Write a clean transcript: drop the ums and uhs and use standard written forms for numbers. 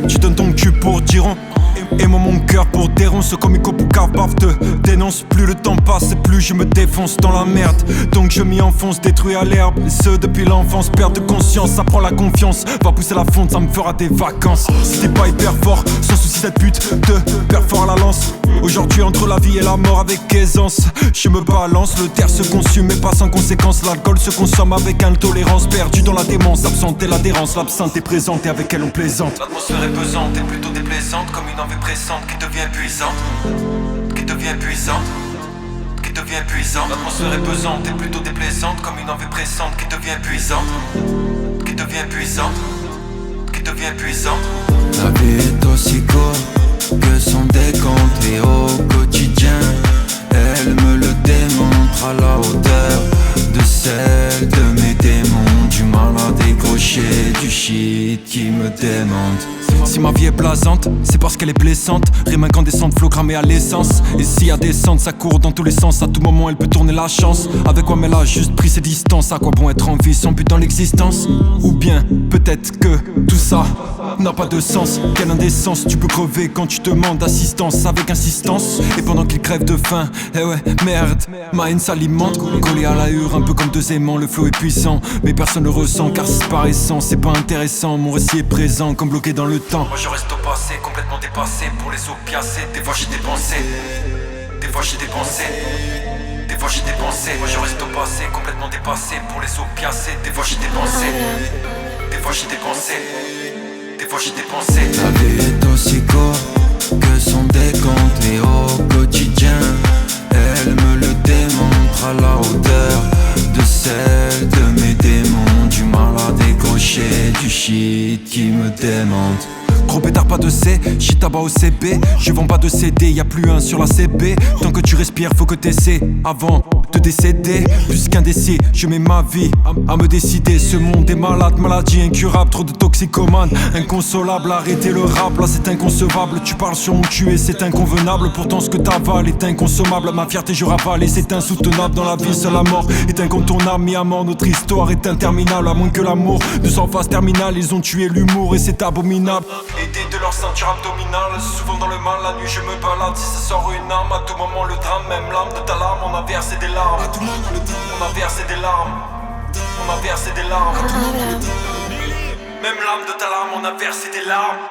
Tu donnes ton cul pour Diron et moi mon cœur pour des ronces. Comme Ico pour Carpaf te dénonce. Plus le temps passe et plus je me défonce dans la merde. Donc je m'y enfonce, détruit à l'herbe. Et ce depuis l'enfance, perte de conscience. Ça prend la confiance, va pousser la fonte, ça me fera des vacances. Si t'es pas hyper fort, sans souci d'être pute, te perds fort à la lance. Aujourd'hui entre la vie et la mort avec aisance. Je me balance, le terre se consume mais pas sans conséquence. L'alcool se consomme avec intolérance. Perdu dans la démence, absente et l'adhérence. L'absinthe est présente et avec elle on plaisante. L'atmosphère est pesante et plutôt déplaisante, comme une envie pressante qui devient puissante. Qui devient puissante. Qui devient puissante. L'atmosphère est pesante et plutôt déplaisante, comme une envie pressante qui devient puissante. Qui devient puissante. Qui devient puissante. La vie est aussi courte que son décompte. Et au quotidien elle me le démontre à la hauteur de celle de mes démons. Du mal à décrocher du shit qui me démonte. Si ma vie est blasante, c'est parce qu'elle est blessante. Rime incandescente, flow cramé à l'essence. Et s'il y a des descente, ça court dans tous les sens. À tout moment elle peut tourner la chance. Avec quoi elle a juste pris ses distances. À quoi bon être en vie sans but dans l'existence? Ou bien peut-être que tout ça n'a pas de sens. Quelle indécence, tu peux crever quand tu demandes assistance avec insistance. Et pendant qu'il crève de faim, eh ouais, merde, ma haine s'alimente. Collé à la hure, un peu comme deux aimants. Le flow est puissant, mais personne ne ressent. Car c'est disparaissant, c'est pas intéressant. Mon récit est présent, comme bloqué dans le temps. Moi je reste au passé, complètement dépassé. Pour les opiacés, des fois j'ai dépensé. Des fois j'ai dépensé. Des fois j'ai dépensé. Moi je reste au passé, complètement dépassé. Pour les opiacés, des fois j'ai dépensé. Des fois j'ai dépensé. Des fois j'ai dépensé. La vie est aussi courte que son décompte. Et au quotidien elle me le démontre à la hauteur de celle de mes démons. Du mal à décrocher du shit qui me démonte. Gros pétard pas de C, shit tabac au CB. Je vends pas de CD, y'a plus un sur la CB. Tant que tu respires faut que t'essaies avant de décéder. Plus qu'indécis, je mets ma vie à me décider. Ce monde est malade, maladie incurable. Trop de toxicomanes, inconsolable. Arrêtez le rap, là c'est inconcevable. Tu parles sur mon cul et c'est inconvenable. Pourtant ce que t'avales est inconsommable. Ma fierté je ravale et c'est insoutenable. Dans la vie seule la mort est incontournable. Mis à mort notre histoire est interminable. À moins que l'amour ne s'en fasse terminal. Ils ont tué l'humour et c'est abominable. Aidés de leur ceinture abdominale, souvent dans le mal, la nuit je me balade. Si ça sort une arme, à tout moment le drame. Même l'âme de ta larme, on a versé des larmes. On a versé des larmes. On a versé des larmes. Même l'âme de ta larme, on a versé des larmes.